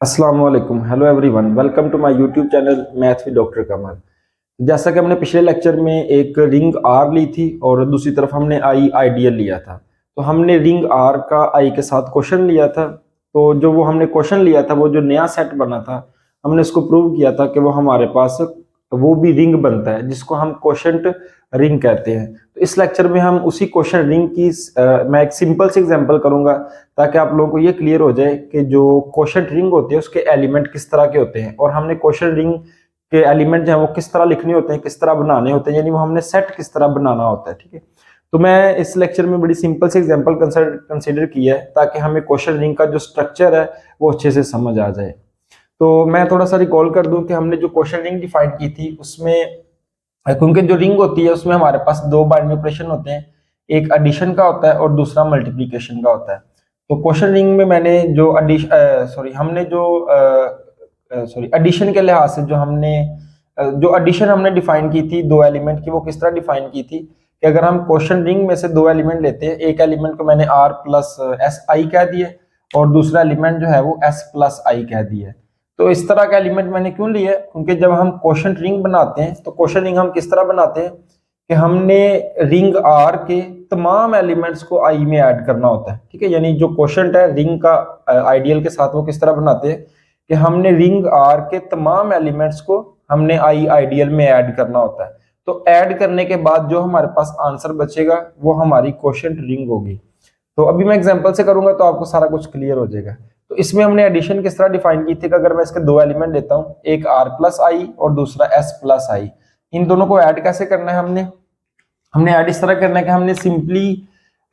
अस्सलाम वालेकुम, hello everyone, welcome to my YouTube channel math with doctor Kamal. जैसा कि हमने पिछले लेक्चर में एक रिंग आर ली थी और दूसरी तरफ हमने आई आइडियल लिया था। तो हमने रिंग आर का आई के साथ क्वेश्चन लिया था। तो जो वो हमने क्वेश्चन लिया था, वो जो नया सेट बना था, हमने उसको प्रूव किया था कि वो हमारे पास वो भी रिंग बनता है जिसको हम क्वोशंट रिंग कहते हैं। तो इस लेक्चर में हम उसी क्वोशंट रिंग की मैं एक सिंपल सी एग्जांपल करूंगा ताकि आप लोगों को ये क्लियर हो जाए कि जो क्वोशंट रिंग होती है उसके एलिमेंट किस तरह के होते हैं और हमने क्वोशंट रिंग के एलिमेंट जो है वो किस तरह लिखने होते हैं, किस तरह बनाने होते हैं, यानी वो हमने सेट किस तरह बनाना होता है। ठीक है, तो मैं इस लेक्चर में बड़ी सिंपल सी एग्जांपल कंसीडर की है ताकि हमें क्वोशंट रिंग का जो स्ट्रक्चर है वो अच्छे से समझ आ जाए। तो मैं थोड़ा सा रिकॉल कर दूं कि हमने जो क्वोशंट रिंग डिफाइन की थी उसमें, क्योंकि जो रिंग होती है उसमें हमारे पास दो बाइनरी ऑपरेशन होते हैं, एक एडिशन का होता है और दूसरा मल्टीप्लिकेशन का होता है। तो क्वेश्चन रिंग में मैंने जो हमने जो एडिशन के लिहाज से जो हमने जो एडिशन हमने डिफाइन की थी दो एलिमेंट की, वो किस तरह डिफाइन की थी कि अगर हम क्वेश्चन रिंग में से दो एलिमेंट लेते हैं, एक एलिमेंट को मैंने आर प्लस एस आई कह दिए और दूसरा एलिमेंट जो है वो एस प्लस आई कह दिया। तो इस तरह का एलिमेंट मैंने क्यों लिया है, क्योंकि जब हम क्वोशंट रिंग बनाते हैं तो क्वोशंट रिंग हम किस तरह बनाते हैं कि हमने रिंग आर के तमाम एलिमेंट्स को आई में ऐड करना होता है। ठीक है, यानी जो क्वोशंट है रिंग का आइडियल के साथ, वो किस तरह बनाते हैं कि हमने रिंग आर के तमाम एलिमेंट्स को हमने आई आइडियल में ऐड करना होता है। तो ऐड करने के बाद जो हमारे पास आंसर बचेगा वो हमारी क्वोशंट रिंग होगी। तो अभी मैं एग्जांपल से करूंगा तो आपको सारा कुछ क्लियर हो जाएगा। तो इसमें हमने एडिशन किस तरह डिफाइन की थी कि अगर मैं इसके दो एलिमेंट लेता हूं, एक आर प्लस आई और दूसरा एस प्लस आई, इन दोनों को ऐड कैसे करना है, हमने हमने ऐड इस तरह करना है कि हमने सिंपली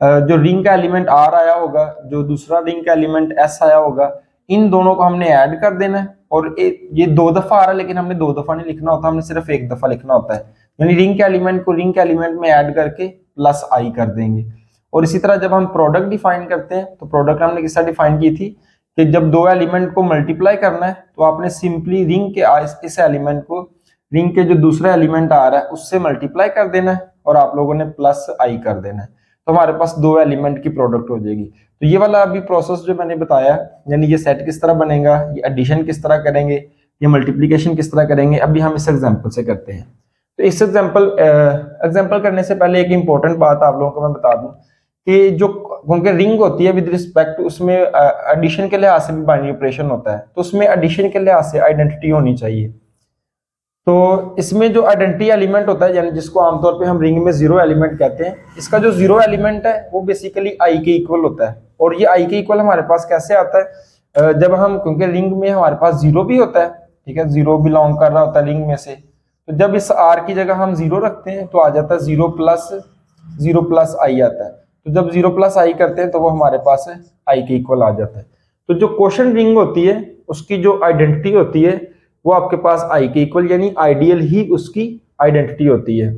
जो रिंग का एलिमेंट आर आया होगा, जो दूसरा रिंग का एलिमेंट एस आया होगा, इन दोनों को हमने ऐड कर देना है। और ये दो दफा आ रहा है लेकिन हमने दो दफा नहीं लिखना होता, हमने सिर्फ एक दफा लिखना होता है। यानी रिंग के एलिमेंट को रिंग के एलिमेंट में ऐड करके प्लस आई कर देंगे। और इसी तरह जब हम प्रोडक्ट डिफाइन करते हैं तो प्रोडक्ट हमने किस तरह डिफाइन की थी कि जब दो एलिमेंट को मल्टीप्लाई करना है तो आपने सिंपली रिंग के इस एलिमेंट को रिंग के जो दूसरा एलिमेंट आ रहा है उससे मल्टीप्लाई कर देना है और आप लोगों ने प्लस आई कर देना है। तो हमारे पास दो एलिमेंट की प्रोडक्ट हो जाएगी। तो ये वाला अभी प्रोसेस जो मैंने बताया, यानी ये सेट किस तरह बनेगा, ये एडिशन किस तरह करेंगे, ये मल्टीप्लीकेशन किस तरह करेंगे, अभी हम इस एग्जाम्पल से करते हैं। तो इस एग्जाम्पल करने से पहले एक इंपॉर्टेंट बात आप लोगों को मैं बता दूं कि जो क्योंकि रिंग होती है विद रिस्पेक्ट, उसमें एडिशन के लिहाज से भी बाइनरी ऑपरेशन होता है, तो उसमें एडिशन के लिहाज से आइडेंटिटी होनी चाहिए। तो इसमें जो आइडेंटिटी एलिमेंट होता है, यानी जिसको आमतौर पे हम रिंग में जीरो एलिमेंट कहते हैं, इसका जो जीरो एलिमेंट है वो बेसिकली आई के इक्वल होता है। और ये आई के इक्वल हमारे पास कैसे आता है, जब हम, क्योंकि रिंग में हमारे पास जीरो भी होता है, ठीक है, जीरो बिलोंग कर रहा होता है रिंग में से, तो जब इस आर की जगह हम जीरो रखते हैं तो आ जाता है जीरो प्लस आई आता है। तो जब जीरो प्लस आई करते हैं तो वो हमारे पास आई के इक्वल आ जाता है। तो जो क्वोशंट रिंग होती है उसकी जो आइडेंटिटी होती है वो आपके पास आई के इक्वल, यानी आइडियल ही उसकी आइडेंटिटी होती है।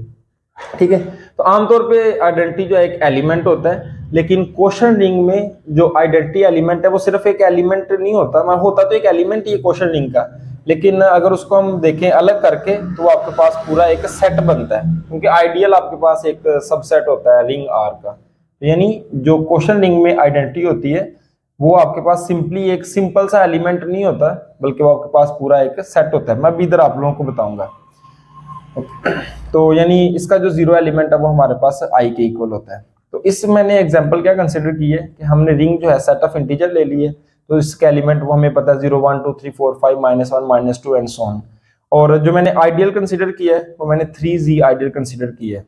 ठीक है, तो आमतौर पे आइडेंटिटी जो एक एलिमेंट होता है, लेकिन क्वोशंट रिंग में जो आइडेंटिटी एलिमेंट है वो सिर्फ एक एलिमेंट नहीं होता, होता तो एक एलिमेंट ही है क्वोशंट रिंग का, लेकिन अगर उसको हम देखें अलग करके तो आपके पास पूरा एक सेट बनता है, क्योंकि आइडियल आपके पास एक सबसेट होता है रिंग आर का। यानी जो क्वोशंट रिंग में आइडेंटिटी होती है वो आपके पास सिंपली एक सिंपल सा एलिमेंट नहीं होता, बल्कि वो आपके पास पूरा एक सेट होता है। मैं भी इधर आप लोगों को बताऊंगा। तो यानी इसका जो जीरो एलिमेंट है वो हमारे पास आई के इक्वल होता है। तो इस मैंने एग्जांपल क्या कंसिडर की है कि हमने रिंग जो है सेट ऑफ इंटीजर ले लिए, तो इसके एलिमेंट वो हमें पता है 0 1 2 3 4 5 -1 -2 एंड सो ऑन। और जो मैंने आइडियल कंसिडर किया है वो मैंने 3z आइडियल कंसिडर किया है।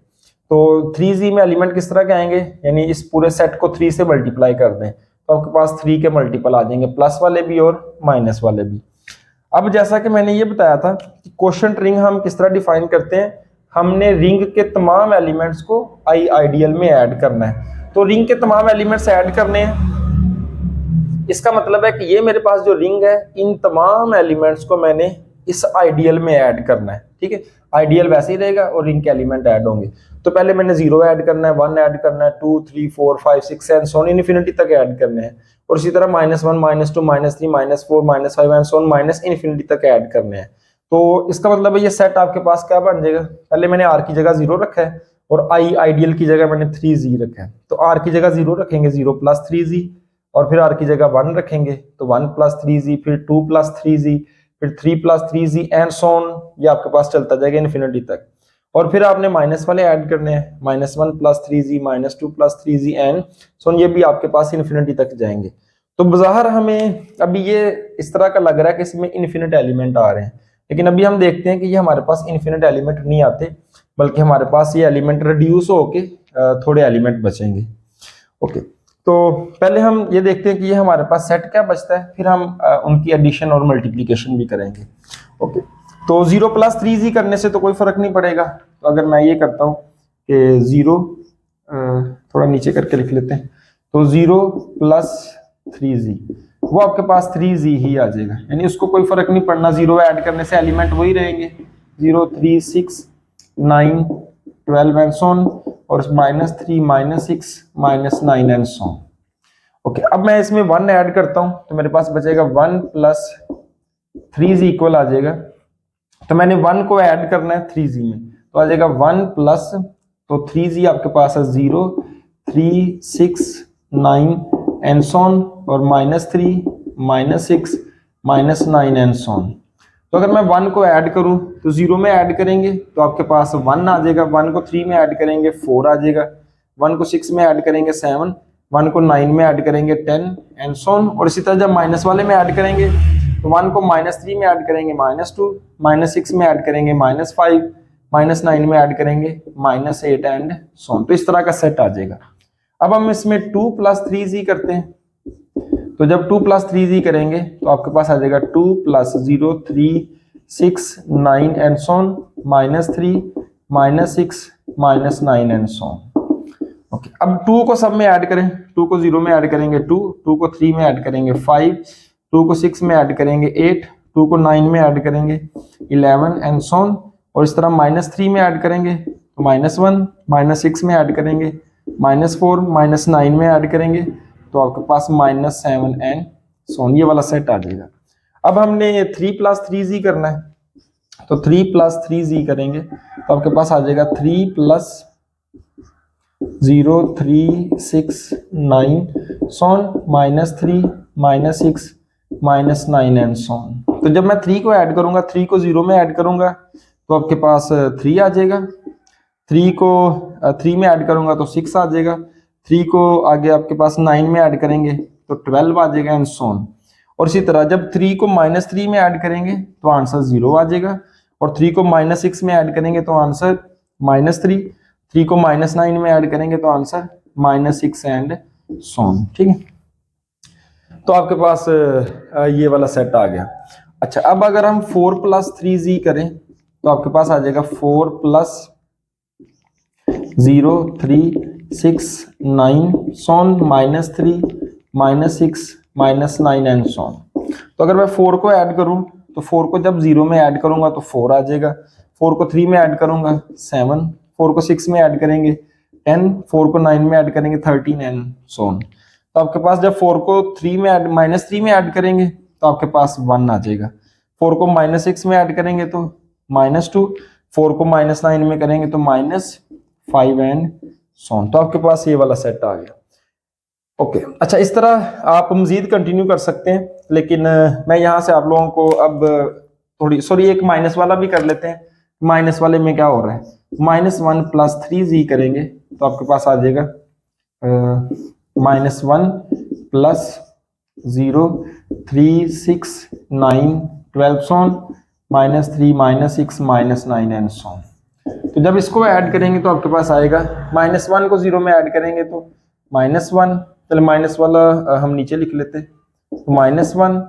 तो 3z में एलिमेंट किस तरह के आएंगे, यानी इस पूरे सेट को 3 से मल्टीप्लाई कर दें तो आपके पास 3 के मल्टीपल आ जाएंगे, प्लस वाले भी और माइनस वाले भी। अब जैसा कि मैंने ये बताया था कि क्वोशंट रिंग हम किस तरह डिफाइन करते हैं, हमने रिंग के तमाम एलिमेंट्स को आई आइडियल में ऐड करना है। तो रिंग के तमाम एलिमेंट्स ऐड करने हैं, इसका मतलब है कि ये मेरे पास जो रिंग है इन तमाम एलिमेंट्स को मैंने इस आइडियल में ऐड करना है। ठीक है, आइडियल वैसे ही रहेगा और रिंग के एलिमेंट ऐड होंगे। तो पहले मैंने 0 ऐड करना है, 1 ऐड करना है, 2 3 4 5 6 एंड सो ऑन इनफिनिटी तक ऐड करने हैं। और इसी तरह -1 -2 -3 -4 -5 and so on minus infinity तक ऐड करने हैं। तो इसका मतलब है ये सेट आपके पास क्या बन जाएगा, पहले मैंने आर की जगह 0 रखा है और आई आइडियल की जगह मैंने 3z रखा है। तो आर की जगह 0 रखेंगे, 0 + 3z, और फिर आर की जगह 1 रखेंगे तो 1 + 3z, फिर 2 + 3z, फिर 3 + 3z एंड सो ऑन, ये आपके पास चलता जाएगा इन्फिनिटी तक। और फिर आपने माइनस वाले ऐड करने हैं, -1 + 3z, -2 + 3z and so on, ये भी आपके पास इन्फिनिटी तक जाएंगे। तो बज़ाहिर हमें अभी ये इस तरह का लग रहा है कि इसमें इन्फिनिट एलिमेंट आ रहे हैं, लेकिन अभी हम देखते हैं कि ये हमारे पास इन्फिनिट एलिमेंट नहीं आते, बल्कि हमारे पास ये एलिमेंट रिड्यूस होके थोड़े एलिमेंट बचेंगे। ओके, तो पहले हम ये देखते हैं कि ये हमारे पास सेट क्या बचता है, फिर हम उनकी एडिशन और मल्टीप्लिकेशन भी करेंगे। ओके, तो 0 + 3z करने से तो कोई फर्क नहीं पड़ेगा। तो अगर मैं ये करता हूँ कि 0, थोड़ा नीचे करके लिख लेते हैं, तो 0 + 3z, वो आपके पास 3z ही आ जाएगा, यानी उसको कोई फर्क नहीं पड़ना, 0 ऐड करने से एलिमेंट वही रहेंगे, 0, 3, 6, 9, 12 एंड सो ऑन, और -3, -6, -9 एंड सो ऑन। ओके, अब मैं इसमें 1 ऐड करता हूं तो मेरे पास बचेगा 1 + 3z इक्वल आ जाएगा। तो मैंने 1 को ऐड करना है 3z में, तो आ जाएगा 1 प्लस, तो 3z आपके पास है 0, 3, 6, 9 एंड सो ऑन, और -3, -6, -9 एंड सो ऑन। तो अगर मैं 1 को ऐड करूं तो 0 में ऐड करेंगे तो आपके पास 1 आ जाएगा, 1 को 3 में ऐड करेंगे 4 आ जाएगा, 1 को 6 में ऐड करेंगे 7, 1 को 9 में ऐड करेंगे 10 एंड सो ऑन। और इसी तरह जब माइनस वाले में ऐड करेंगे तो 1 को -3 में ऐड करेंगे -2, -6 में ऐड करेंगे -5, -9 में ऐड करेंगे -8 एंड सो ऑन। तो इस तरह का सेट आ जाएगा। अब हम इसमें 2 + 3z करते हैं, तो जब 2 + 3z करेंगे तो आपके पास आ जाएगा 2 + 0, 3, 6, 9 and so on, -3, -6, -9 and so on. Okay, अब 2 को सब में ऐड करें, 2 को 0 में ऐड करेंगे 2, 2 को 3 में ऐड करेंगे 5, 2 को 6 में ऐड करेंगे 8, 2 को 9 में ऐड करेंगे 11 एंड सो ऑन। और इस तरह -3 में ऐड करेंगे तो -1, -6 में ऐड करेंगे -4, -9 में ऐड करेंगे तो आपके पास -7 एंड सो ऑन, ये वाला सेट आ जाएगा। अब हमने 3 + 3z करना है, तो 3 + 3z करेंगे तो आपके पास आ जाएगा 3 + 0, 3, 6, 9 so on, -3, -6, -9 and so on. तो जब मैं 3 को ऐड करूंगा, 3 को 0 में ऐड करूंगा तो आपके पास 3 आ जाएगा, 3 को 3 में ऐड करूंगा तो 6 आ जाएगा, 3 को आगे आपके पास 9 में ऐड करेंगे तो 12 आ जाएगा एंड सो ऑन। और इसी तरह जब 3 को -3 में ऐड करेंगे तो आंसर 0 आ जाएगा, और 3 को -6 में ऐड करेंगे तो आंसर -3, 3 को -9 में ऐड करेंगे तो आंसर -6 एंड सो ऑन। ठीक है, तो आपके पास ये वाला सेट आ गया। अच्छा, अब अगर हम 4 + 3z करें तो आपके पास आ जाएगा 4 + 0, 3, 6, 9 so on, -3, -6, -9 and so on. तो अगर मैं 4 को ऐड करूं तो 4 को जब 0 में ऐड करूंगा तो 4 आ जाएगा, 4 को 3 में ऐड करूंगा 7, 4 को 6 में ऐड करेंगे 10, 4 को 9 में ऐड करेंगे 13 एंड सो ऑन। तो आपके पास जब 4 को 3 में ऐड -3 में ऐड करेंगे तो आपके पास 1 आ जाएगा, 4 को -6 में ऐड करेंगे तो -2, 4 को -9 में करेंगे तो -5 एंड सो ऑन। तो आपके पास ये वाला सेट आ गया। ओके, अच्छा, इस तरह आप मजीद कंटिन्यू कर सकते हैं, लेकिन मैं यहाँ से आप लोगों को अब एक माइनस वाला भी कर लेते हैं। माइनस वाले में क्या हो रहा है, -1 + 3z करेंगे तो आपके पास आ जाएगा -1 + 0, 3, 6, 9, 12 so on, -3, -6, -9 and so on. तो जब इसको ऐड करेंगे तो आपके पास आएगा, -1 को 0 में ऐड करेंगे तो -1, चलो माइनस वाला हम नीचे लिख लेते हैं, -1,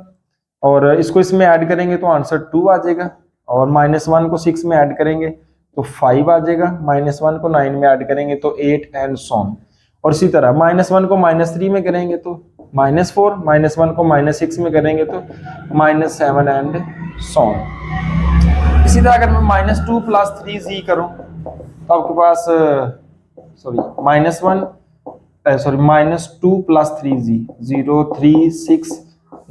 और इसको इसमें ऐड करेंगे तो आंसर 2 आ जाएगा, और -1 को 6 में ऐड करेंगे तो 5 आ जाएगा, -1 को 9 में ऐड करेंगे तो 8 एंड सो ऑन। और इसी तरह -1 को -3 में करेंगे तो -4, -1 को -6 में करेंगे तो -7 एंड सो ऑन। इसी तरह अगर मैं -2 + 3z करूं तो आपके पास -2 + 3z, 0, 3, 6,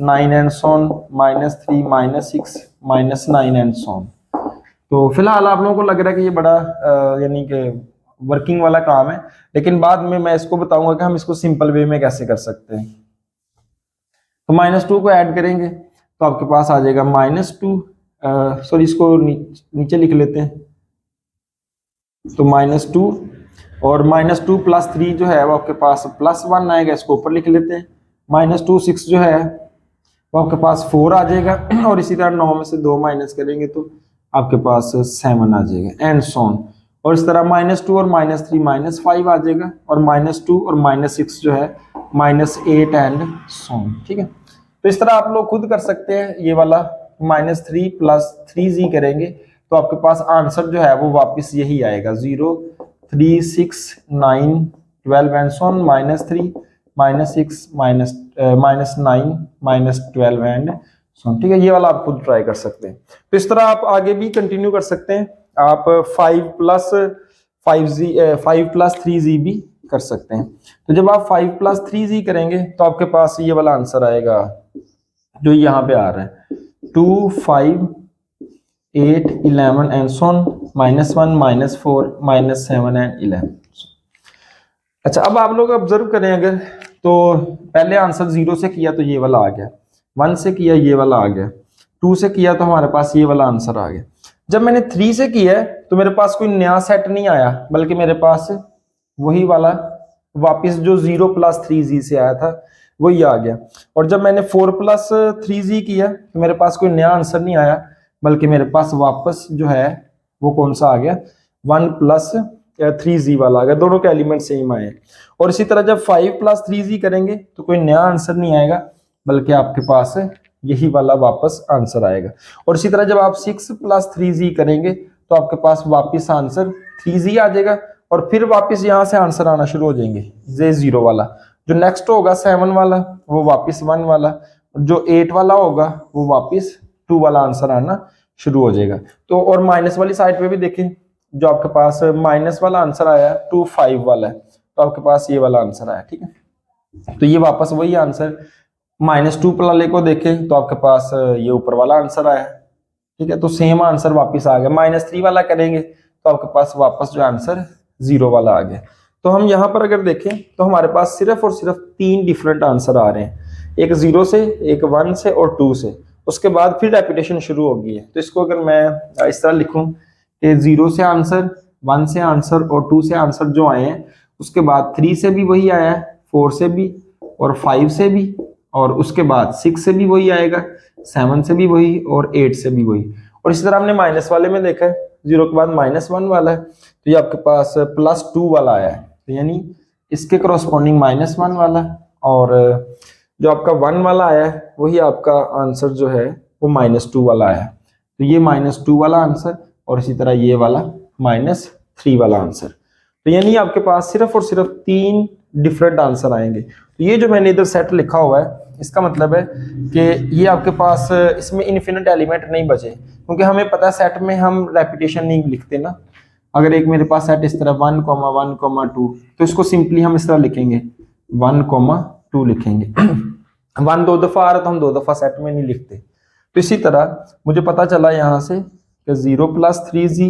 9 and so on, -3, -6, -9 and so on. तो फिलहाल आप लोगों को लग रहा है कि ये बड़ा यानी कि वर्किंग वाला काम है, लेकिन बाद में मैं इसको बताऊंगा कि हम इसको सिंपल वे में कैसे कर सकते हैं। तो -2 को ऐड करेंगे तो आपके पास आ जाएगा -2, सॉरी इसको नीचे लिख लेते हैं, तो -2 और -2 + 3 जो है वो आपके पास +1 आएगा, इसको ऊपर लिख लेते हैं। -2 6 जो है वो आपके पास 4 आ जाएगा, और इसी तरह 9 में से 2 माइनस करेंगे तो आपके पास 7 आ जाएगा, एंड सो ऑन। और इस तरह -2 और -3 -5 आ जाएगा, और -2 और -6 जो है -8 एंड सो ऑन। ठीक है, तो इस तरह आप लोग खुद कर सकते हैं। ये वाला -3 + 3z करेंगे तो आपके पास आंसर जो है वो वापस यही आएगा, 0 3 6 9 12 and so on, -3 -6 -9 -12 and so on. ठीक है, ये वाला आप खुद ट्राई कर सकते हैं। तो इस तरह आप आगे भी कंटिन्यू कर सकते हैं। आप 5 + 3z भी कर सकते हैं। तो जब आप 5 + 3z करेंगे तो आपके पास ये वाला आंसर आएगा जो यहाँ पे आ रहा है, 2 5 8 11 एंड सो ऑन, -1 -4 -7 एंड 11। अच्छा, अब आप लोग ऑब्जर्व करें अगर, तो पहले आंसर 0 से किया तो ये वाला आ गया, 1 से किया ये वाला आ गया, 2 से किया तो हमारे पास ये वाला आंसर आ गया। जब मैंने 3 से किया है तो मेरे पास कोई नया सेट नहीं आया, बल्कि मेरे पास वही वाला वापस जो 0 + 3z से आया था वही आ गया। और जब मैंने 4 + 3z किया तो मेरे पास कोई नया आंसर नहीं आया, बल्कि मेरे पास वापस जो है वो कौन सा आ गया, 1 + 3z वाला आ गया, दोनों के एलिमेंट सेम आए। और इसी तरह जब 5 + 3z करेंगे तो कोई नया आंसर नहीं आएगा, बल्कि आपके पास यही वाला वापस आंसर आएगा। और इसी तरह जब आप 6 + 3z करेंगे तो आपके पास वापस आंसर 3z आ जाएगा, और फिर वापस यहाँ से आंसर आना शुरू हो जाएंगे, ये 0 वाला। जो नेक्स्ट होगा 7 वाला वो वापस 1 वाला, जो 8 वाला होगा वो वापस 2 वाला आंसर आना शुरू हो जाएगा। तो और माइनस वाली साइड पे भी देखें, जो आपके पास माइनस वाला आंसर आया 2 5 वाला है, तो आपके पास ये वाला आंसर आया। ठीक है, तो ये वापस वही आंसर। -2 वाले को देखें तो आपके पास ये ऊपर वाला आंसर आया। ठीक है, तो सेम आंसर वापस आ गया। -3 वाला करेंगे तो आपके पास वापस जो आंसर 0 वाला आ गया। तो हम यहाँ पर अगर देखें तो हमारे पास सिर्फ और सिर्फ 3 डिफरेंट आंसर आ रहे हैं, एक 0 से, एक 1 से और 2 से। उसके बाद फिर रेपिटेशन शुरू हो गई है। तो इसको अगर मैं इस तरह लिखूं कि 0 से आंसर, 1 से आंसर और 2 से आंसर जो आए हैं, उसके बाद 3 से भी वही आया है, 4 से भी और 5 से भी, और उसके बाद 6 से भी वही आएगा, 7 से भी वही और 8 से भी वही। और इसी तरह हमने माइनस वाले में देखा है, 0 के बाद -1 वाला है, तो ये आपके पास +2 वाला आया है, तो यानी इसके करस्पॉन्डिंग -1 वाला, और जो आपका 1 वाला आया है वही आपका आंसर जो है वो -2 वाला आया है। तो ये -2 वाला आंसर, और इसी तरह ये वाला -3 वाला आंसर। तो यानी आपके पास सिर्फ और सिर्फ 3 डिफरेंट आंसर आएंगे। तो ये जो मैंने इधर सेट लिखा हुआ है, इसका मतलब है कि ये आपके पास इसमें इनफिनिट एलिमेंट नहीं बचे, क्योंकि हमें पता है सेट में हम रेपिटेशन नहीं लिखते ना। अगर एक मेरे पास सेट इस तरह 1, 1, 2, तो इसको सिंपली हम इस तरह लिखेंगे 1, 2 लिखेंगे। 1 2 दफा आ रहा तो हम 2 दफा सेट में नहीं लिखते। तो इसी तरह मुझे पता चला यहाँ से कि 0 + 3z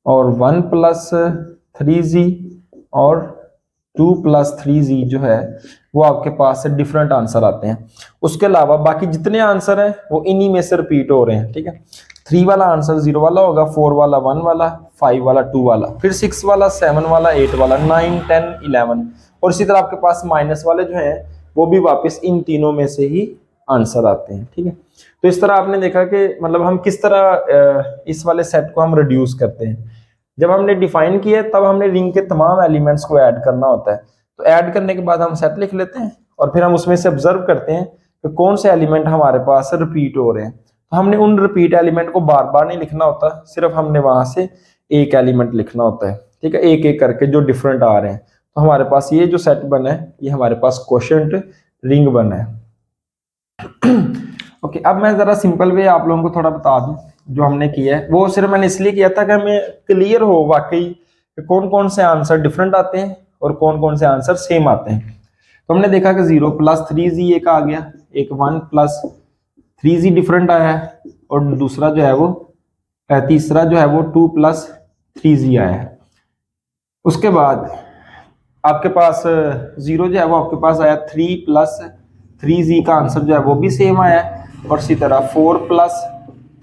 और 1 + 3z और 2 + 3z जो है वो आपके पास से डिफरेंट आंसर आते हैं। उसके अलावा बाकी जितने आंसर हैं वो इन्हीं में से रिपीट हो रहे हैं। ठीक है, 3 वाला आंसर 0 वाला होगा, 4 वाला 1 वाला, 5 वाला 2 वाला, फिर 6 वाला 7 वाला 8 वाला, 9 10 11, और इसी तरह आपके पास माइनस वाले जो हैं वो भी वापस इन तीनों में से ही आंसर आते हैं। ठीक है, तो इस तरह आपने देखा कि मतलब हम किस तरह इस वाले सेट को हम रिड्यूस करते हैं। जब हमने डिफाइन किया तब हमने रिंग के तमाम एलिमेंट्स को ऐड करना होता है। तो ऐड करने के बाद हम सेट लिख लेते हैं, और फिर हम उसमें से ऑब्जर्व करते हैं कि कौन से एलिमेंट हमारे पास रिपीट हो रहे हैं। तो हमने उन रिपीट एलिमेंट को बार बार नहीं लिखना होता, सिर्फ हमने वहां से एक एलिमेंट लिखना होता है। ठीक है, एक एक करके जो डिफरेंट आ रहे हैं। तो हमारे पास ये जो सेट बना है ये हमारे पास क्वोशिएंट रिंग बना है। ओके, अब मैं जरा सिंपल वे आप लोगों को थोड़ा बता दूं। जो हमने किया है वो सिर्फ मैंने इसलिए किया था कि हमें क्लियर हो वाकई कौन कौन से आंसर डिफरेंट आते हैं और कौन कौन से आंसर सेम आते हैं। तो हमने देखा कि 0 + 3z एक आ गया, एक 1 + 3z डिफरेंट आया है, और दूसरा जो है वो तीसरा जो है वो 2 + 3z आया है। उसके बाद आपके पास 0 जो है वो आपके पास आया 3 + 3z का आंसर जो है वो भी सेम आया है, और इसी तरह 4 प्लस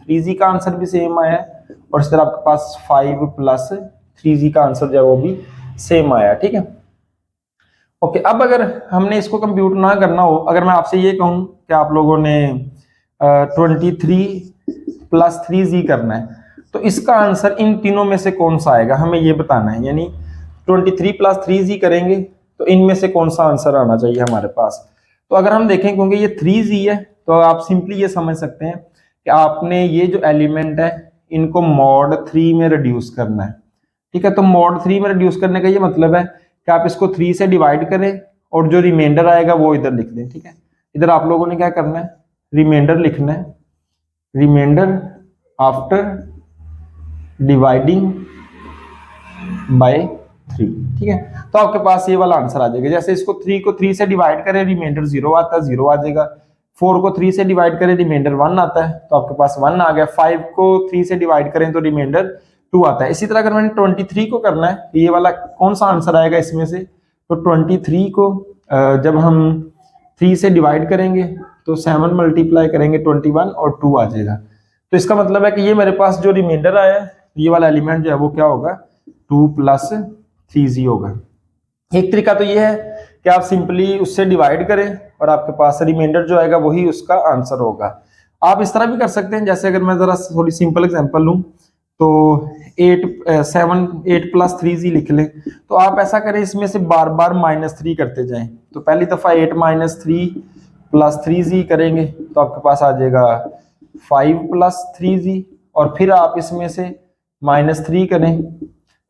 3z का आंसर भी सेम आया है, और इस तरह आपके पास 5 प्लस 3z का आंसर जो है वो भी सेम आया। ठीक है, ओके। अब अगर हमने इसको कंप्यूट ना करना हो, अगर मैं आपसे ये कहूं कि आप लोगों ने 23 प्लस 3z करना है, तो इसका आंसर इन तीनों में से कौन सा आएगा, हमें ये बताना है। यानी 23 प्लस 3z करेंगे तो इनमें से कौन सा आंसर आना चाहिए हमारे पास। तो अगर हम देखें, क्योंकि ये 3z है, तो आप सिंपली ये समझ सकते हैं कि आपने ये जो एलिमेंट है इनको मॉड 3 में रिड्यूस करना है। ठीक है, तो मॉड 3 में रिड्यूस करने का ये मतलब है कि आप इसको 3 से डिवाइड करें और जो रिमाइंडर आएगा वो इधर लिख दें। ठीक है, इधर आप लोगों ने क्या करना है, रिमाइंडर लिखना है, रिमाइंडर आफ्टर डिवाइडिंग बाय 3। ठीक है, तो आपके पास ये वाला आंसर आ जाएगा। जैसे इसको 3 को 3 से डिवाइड करें, रिमाइंडर 0 आता है, 0 आ जाएगा। 4 को 3 से डिवाइड करें, रिमाइंडर 1 आता है, तो आपके पास 1 आ गया। 5 को 3 से डिवाइड करें तो रिमाइंडर 2 आता है। इसी तरह अगर मैंने 23 को करना है, तो ये वाला कौन सा आंसर आएगा इसमें से, तो 23 को जब हम 3 से डिवाइड करेंगे तो 7 मल्टीप्लाई करेंगे 21 और 2 आ जाएगा। तो इसका मतलब है कि ये मेरे पास जो रिमाइंडर आया है, ये वाला एलिमेंट जो है वो क्या होगा, 2 प्लस 3z होगा। एक तरीका तो ये है कि आप सिंपली उससे डिवाइड करें और आपके पास रिमाइंडर जो आएगा वही उसका आंसर होगा। आप इस तरह भी कर सकते हैं, जैसे अगर मैं जरा थोड़ी सिंपल एग्जांपल लूं, तो 8 प्लस 3z लिख लें, तो आप ऐसा करें, इसमें से बार बार -3 करते जाएं। तो पहली दफा 8 - 3 प्लस 3z करेंगे तो आपके पास आ जाएगा 5 प्लस 3z, और फिर आप इसमें से -3 करें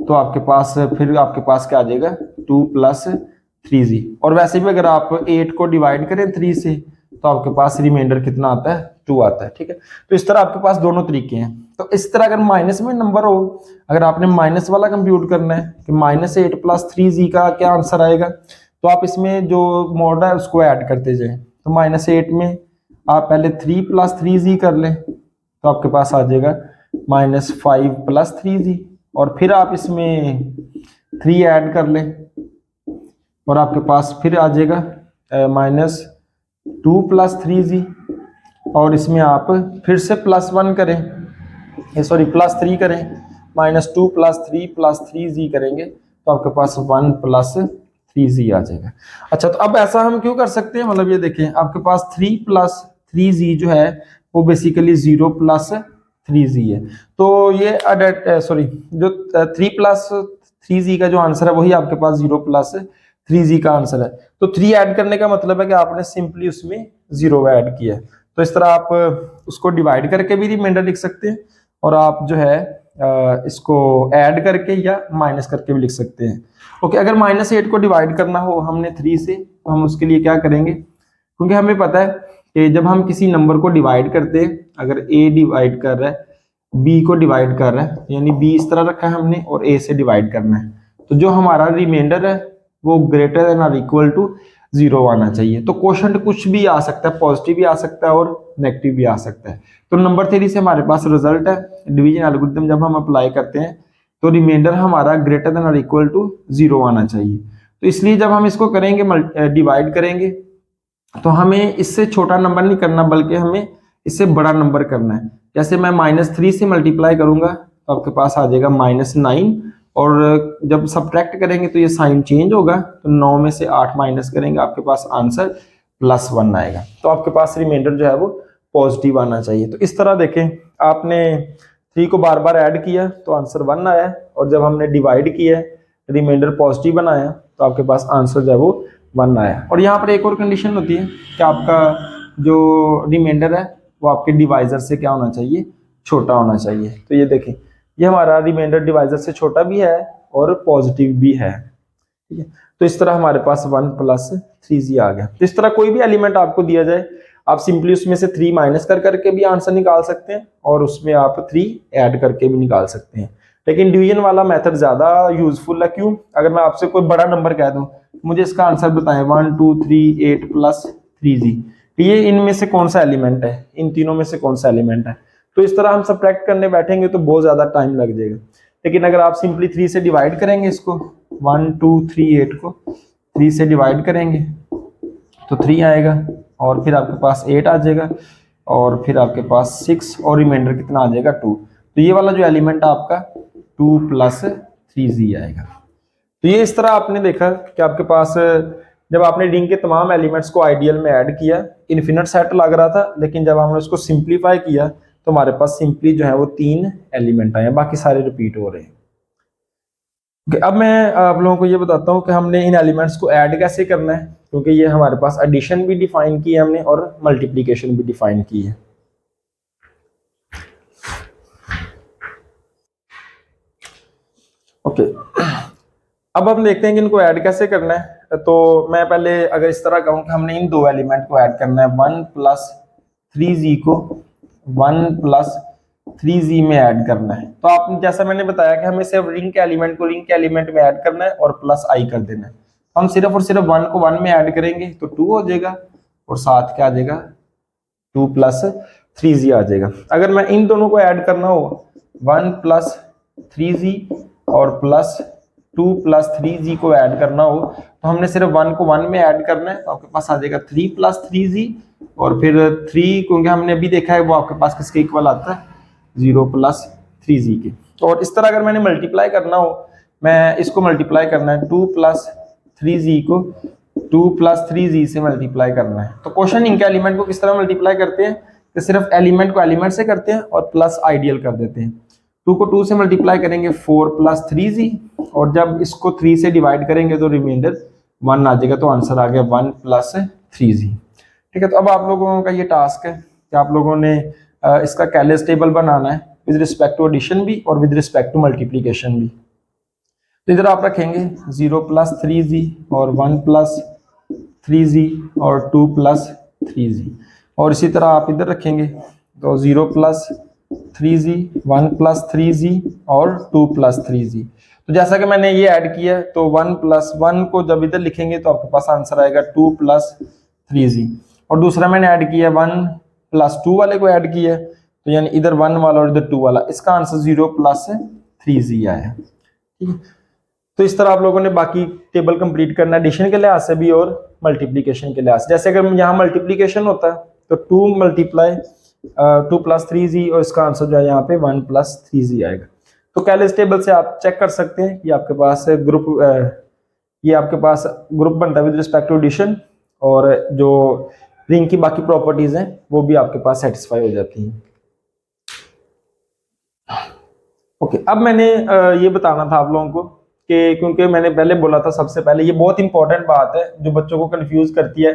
तो आपके पास फिर आपके पास क्या आ जाएगा, 2 प्लस 3z। और वैसे भी अगर आप 8 को डिवाइड करें 3 से तो आपके पास रिमाइंडर कितना आता है, 2 आता है। ठीक है, तो इस तरह आपके पास दोनों तरीके हैं। तो इस तरह अगर माइनस में नंबर हो, अगर आपने माइनस वाला कंप्यूट करना है कि -8 प्लस 3z का क्या आंसर आएगा, तो आप इसमें जो मॉड है उसको ऐड करते जाएं। तो -8 में आप पहले 3 प्लस 3z कर लें तो आपके पास आ जाएगा -5 प्लस 3z, और फिर आप इसमें 3 ऐड कर लें और आपके पास फिर आ जाएगा -2 प्लस 3z, और इसमें आप फिर से +1 करें, सॉरी +3 करें, -2 प्लस 3 प्लस 3z करेंगे तो आपके पास 1 प्लस 3z आ जाएगा। अच्छा, तो अब ऐसा हम क्यों कर सकते हैं, मतलब ये देखें, आपके पास 3 प्लस 3z जो है वो बेसिकली 0 प्लस 3z है। तो ये सॉरी जो 3 प्लस 3z का जो आंसर है वही आपके पास 0 प्लस 3z का आंसर है। तो 3 ऐड करने का मतलब है कि आपने सिंपली उसमें 0 ऐड किया है। तो इस तरह आप उसको डिवाइड करके भी रिमाइंडर लिख सकते हैं, और आप जो है इसको ऐड करके या माइनस करके भी लिख सकते हैं। ओके, अगर -8 को डिवाइड करना हो हमने 3 से, तो हम उसके लिए क्या करेंगे, क्योंकि हमें पता है कि जब हम किसी नंबर को डिवाइड करते हैं, अगर a डिवाइड कर रहा है b को डिवाइड कर रहा है, यानी b इस तरह रखा है हमने और a से डिवाइड करना है, तो जो हमारा रिमाइंडर है वो ग्रेटर देन और इक्वल टू 0 आना चाहिए। तो क्वोशंट कुछ भी आ सकता है, पॉजिटिव भी आ सकता है और नेगेटिव भी आ सकता है। तो नंबर थ्योरी से हमारे पास रिजल्ट है, डिवीजन एल्गोरिथम जब हम अप्लाई करते हैं तो रिमाइंडर हमारा ग्रेटर देन और इक्वल टू 0 आना चाहिए। तो इसलिए जब हम इसको करेंगे, डिवाइड करेंगे, तो हमें इससे छोटा नंबर नहीं करना बल्कि हमें इससे बड़ा नंबर करना है। जैसे मैं -3 से मल्टीप्लाई करूंगा तो आपके पास आ जाएगा -9, और जब सब्ट्रैक्ट करेंगे तो ये साइन चेंज होगा, तो 9 में से 8 माइनस करेंगे, आपके पास आंसर +1 आएगा। तो आपके पास रिमाइंडर जो है वो पॉजिटिव आना चाहिए। तो इस तरह देखें, आपने 3 को बार बार ऐड किया तो आंसर 1 आया, और जब हमने डिवाइड किया रिमाइंडर पॉजिटिव बनाया तो आपके पास आंसर जो है वो 1 आया। और यहाँ पर एक और कंडीशन होती है कि आपका जो रिमाइंडर है वो आपके डिवाइजर से क्या होना चाहिए, छोटा होना चाहिए। तो ये देखें, ये हमारा रिमाइंडर डिवाइजर से छोटा भी है और पॉजिटिव भी है। ठीक है, तो इस तरह हमारे पास 1 प्लस 3z आ गया। तो इस तरह कोई भी एलिमेंट आपको दिया जाए, आप सिंपली उसमें से 3 माइनस करके भी आंसर निकाल सकते हैं, और उसमें आप 3 ऐड करके भी निकाल सकते हैं। लेकिन डिवीजन वाला मेथड ज्यादा यूजफुल है। क्यों? अगर मैं आपसे कोई बड़ा नंबर कह दूं, मुझे इसका आंसर बताएं 1 2 3 8 प्लस 3z, ये इनमें से कौन सा एलिमेंट है, इन तीनों में से कौन सा एलिमेंट है, तो इस तरह हम सब्ट्रैक्ट करने बैठेंगे तो बहुत ज्यादा टाइम लग जाएगा। लेकिन अगर आप सिंपली 3 से डिवाइड करेंगे, इसको 1 2 3 8 को 3 से डिवाइड करेंगे तो 3 आएगा, और फिर आपके पास 8 आ जाएगा, और फिर आपके पास 6, और रिमाइंडर कितना आ जाएगा 2। तो ये वाला जो एलिमेंट है आपका 2 + 3z आएगा। तो ये इस तरह आपने देखा कि आपके पास जब आपने रिंग के तमाम एलिमेंट्स को आइडियल में ऐड किया, इन्फिनिट सेट लग रहा था, लेकिन जब हमने उसको सिंप्लीफाई किया तो हमारे पास सिंपली जो है वो 3 एलिमेंट आए, बाकी सारे रिपीट हो रहे हैं। अब मैं आप लोगों को ये बताता हूँ कि हमने इन एलिमेंट्स को ऐड कैसे करना है, क्योंकि ये हमारे पास एडिशन भी डिफाइन की है हमने और मल्टीप्लिकेशन भी डिफाइन की है। ओके, अब हम देखते हैं कि इनको ऐड कैसे करना है। तो मैं पहले अगर इस तरह कहूँ कि हमने इन दो एलिमेंट को ऐड करना है, 1 + 3z को 1 + 3z में ऐड करना है, तो आप जैसा मैंने बताया कि हमें सिर्फ रिंग के एलिमेंट को रिंग के एलिमेंट में ऐड करना है और प्लस i कर देना है। हम सिर्फ और सिर्फ 1 को 1 में ऐड करेंगे तो 2 हो जाएगा, और साथ क्या आ जाएगा 2 + 3z आ जाएगा। अगर मैं इन दोनों को ऐड करना हो 1 + 3z और प्लस 2 + 3z को ऐड करना हो, तो हमने सिर्फ 1 को 1 में ऐड करना है, तो आपके पास आ जाएगा 3 + 3z, और फिर 3 क्योंकि हमने अभी देखा है वो आपके पास किसके इक्वल आता है 0 + 3z के। और इस तरह अगर मैंने मल्टीप्लाई करना हो, मैं इसको मल्टीप्लाई करना है 2 + 3z को 2 + 3z से मल्टीप्लाई करना है। तो क्वेश्चन इनके एलिमेंट को किस तरह मल्टीप्लाई करते हैं कि सिर्फ एलिमेंट को एलिमेंट से करते हैं और प्लस आइडियल कर देते हैं। 2 को 2 से मल्टीप्लाई करेंगे 4 + 3z, और जब इसको 3 से डिवाइड करेंगे तो रिमाइंडर 1 आ जाएगा, तो आंसर आ गया 1 + 3z। ठीक है, तो अब आप लोगों का ये टास्क है कि आप लोगों ने इसका कैलेस टेबल बनाना है विद रिस्पेक्ट टू एडिशन भी और विद रिस्पेक्ट टू मल्टीप्लीकेशन भी। तो इधर आप रखेंगे 0 + 3z और 1 + 3z और 2 + 3z, और इसी तरह आप इधर रखेंगे तो 0 + 3z 1 + 3z और 2 + 3z। तो जैसा कि मैंने ये ऐड किया, तो 1 + 1 को जब इधर लिखेंगे तो आपके पास आंसर आएगा 2 + 3z, और दूसरा मैंने ऐड किया 1 + 2 वाले को ऐड किया, तो यानी इधर 1 वाला और इधर 2 वाला, इसका आंसर 0 + 3z आया। ठीक है, तो इस तरह आप लोगों ने बाकी टेबल कंप्लीट करना है एडिशन के लिहाज से भी और मल्टीप्लिकेशन के लिहाज से। जैसे अगर यहाँ मल्टीप्लिकेशन होता है तो 2 + 3z, और इसका आंसर जो है यहाँ पे 1 + 3z आएगा। तो कैलेस टेबल से आप चेक कर सकते हैं कि आपके पास ग्रुप ये आपके पास ग्रुप बनता है विद रिस्पेक्ट टू एडिशन, और जो रिंग की बाकी प्रॉपर्टीज हैं वो भी आपके पास सेटिस्फाई हो जाती हैं। ओके, अब मैंने ये बताना था आप लोगों को कि क्योंकि मैंने पहले बोला था, सबसे पहले ये बहुत इंपॉर्टेंट बात है जो बच्चों को कंफ्यूज करती है।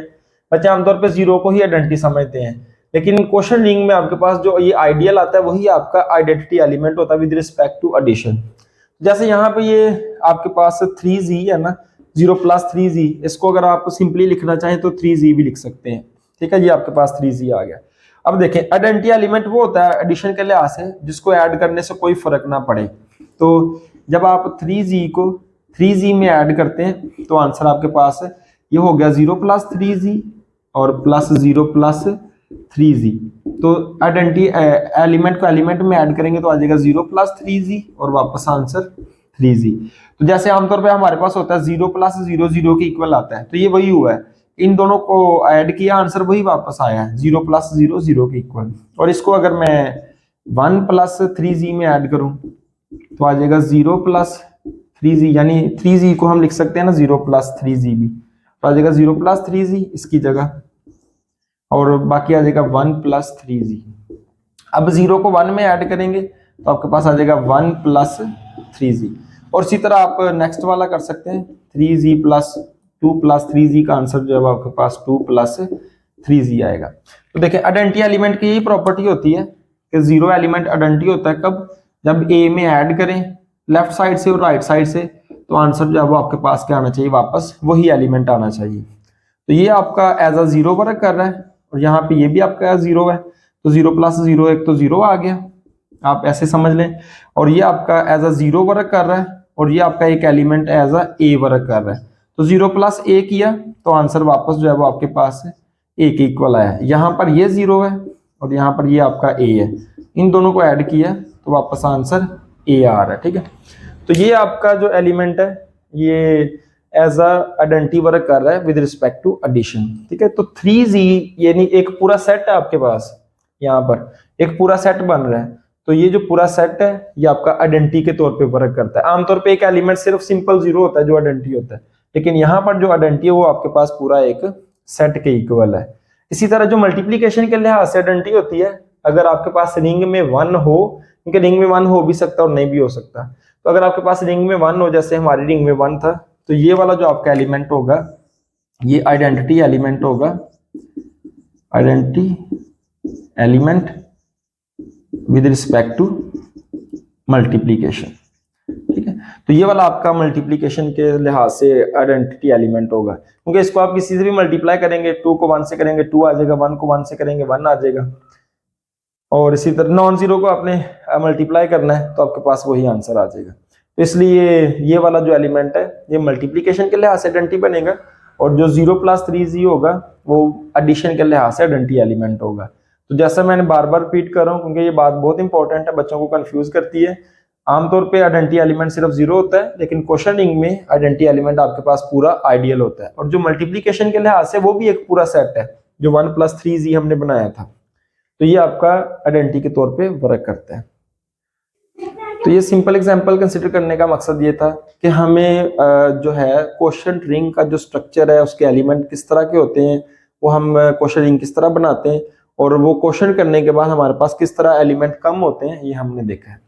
बच्चे आमतौर पे 0 को ही आइडेंटिटी समझते हैं, लेकिन क्वेश्चन रिंग में आपके पास जो ये आइडियल आता है वही आपका आइडेंटिटी एलिमेंट होता है विद रिस्पेक्ट टू एडिशन। जैसे यहाँ पे ये आपके पास 3z है ना, 0 + 3z, इसको अगर आप सिंपली लिखना चाहें तो 3z भी लिख सकते हैं। ठीक है, ये आपके पास 3z आ गया। अब देखें, आइडेंटिटी एलिमेंट वो होता है एडिशन के लिहाज से जिसको ऐड करने से कोई फर्क ना पड़े। तो जब आप 3z को 3z में ऐड करते हैं तो आंसर आपके पास है ये हो गया 0 + 3z और प्लस 0 + 3z। तो आइडेंटिटी एलिमेंट को एलिमेंट में ऐड करेंगे तो आ जाएगा 0 + 3z और वापस आंसर 3z। तो जैसे आमतौर पे हमारे पास होता है 0 + 0 0 के इक्वल आता है, तो ये वही हुआ है, इन दोनों को ऐड किया आंसर वही वापस आया है 0 + 0 0 के इक्वल। और इसको अगर मैं 1 + 3z में ऐड करूं तो आ जाएगा 0 + 3z, यानी 3z को हम लिख सकते हैं ना 0 + 3z भी, तो आ जाएगा 0 + 3z इसकी जगह, और बाकी आ जाएगा 1 + 3z। अब 0 को 1 में ऐड करेंगे तो आपके पास आ जाएगा 1 + 3z, और इसी तरह आप नेक्स्ट वाला कर सकते हैं 3z + 2 + 3z का आंसर जो है आपके पास 2 + 3z आएगा। तो देखिए, आइडेंटिटी एलिमेंट की यही प्रॉपर्टी होती है कि 0 एलिमेंट आइडेंटिटी होता है कब, जब ए में ऐड करें लेफ्ट साइड से और राइट साइड से, तो आंसर जो है वो आपके पास क्या आना चाहिए, वापस वही एलिमेंट आना चाहिए। तो ये आपका एज अ 0 वर्क कर रहा है, और यहाँ पे ये भी आपका 0 है, तो 0 + 0 एक तो 0 आ गया, आप ऐसे समझ लें। और ये आपका एज अ 0 वर्क कर रहा है, और ये आपका एक element as a a work कर रहा है, तो 0 + a किया तो आंसर वापस जो है वो आपके पास a के इक्वल आया। यहाँ पर ये 0 है और यहाँ पर ये आपका a है, इन दोनों को ऐड किया तो वापस आंसर a आ रहा है। ठीक है, तो ये आपका जो एलिमेंट है ये एज अ आइडेंटिटी वर्क कर रहा है विद रिस्पेक्ट टू एडिशन। ठीक है, तो 3Z यानी एक पूरा सेट है आपके पास, यहाँ पर एक पूरा सेट बन रहा है, तो ये जो पूरा सेट है ये आपका आइडेंटिटी के तौर पे वर्क करता है। आमतौर पे एक एलिमेंट सिर्फ सिंपल 0 होता है जो आइडेंटिटी होता है, लेकिन यहाँ पर जो आइडेंटिटी है वो आपके पास पूरा एक सेट के इक्वल है। इसी तरह जो मल्टीप्लीकेशन के लिहाज से आइडेंटिटी होती है, अगर आपके पास रिंग में 1 हो, क्योंकि रिंग में 1 हो भी सकता है और नहीं भी हो सकता, तो अगर आपके पास रिंग में 1 हो, जैसे हमारी रिंग में 1 था, तो ये वाला जो आपका एलिमेंट होगा ये आइडेंटिटी एलिमेंट होगा, identity element with respect to multiplication. ठीक है, तो ये वाला आपका मल्टीप्लीकेशन के लिहाज से आइडेंटिटी एलिमेंट होगा, क्योंकि इसको आप किसी से भी मल्टीप्लाई करेंगे, 2 को 1 से करेंगे 2 आ जाएगा, 1 को 1 से करेंगे 1 आ जाएगा, और इसी तरह नॉन जीरो को आपने मल्टीप्लाई करना है तो आपके पास वही आंसर आ जाएगा। तो इसलिए ये वाला जो एलिमेंट है ये मल्टीप्लीकेशन के लिहाज से आइडेंटिटी बनेगा, और जो 0 + 3Z होगा वो एडिशन के लिहाज से आइडेंटिटी एलिमेंट होगा। तो जैसा मैंने बार बार रिपीट कर रहा हूँ, क्योंकि ये बात बहुत इंपॉर्टेंट है, बच्चों को कंफ्यूज करती है। आमतौर पे आइडेंटिटी एलिमेंट सिर्फ 0 होता है, लेकिन क्वेश्चन रिंग में आइडेंटिटी एलिमेंट आपके पास पूरा आइडियल होता है, और जो मल्टीप्लीकेशन के लिहाज से वो भी एक पूरा सेट है जो 1 + 3Z हमने बनाया था, तो ये आपका आइडेंटिटी के तौर पे वर्क करता है। तो ये सिंपल एग्जांपल कंसीडर करने का मकसद ये था कि हमें जो है क्वेश्चन रिंग का जो स्ट्रक्चर है, उसके एलिमेंट किस तरह के होते हैं, वो हम क्वेश्चन रिंग किस तरह बनाते हैं, और वो क्वेश्चन करने के बाद हमारे पास किस तरह एलिमेंट कम होते हैं, ये हमने देखा है।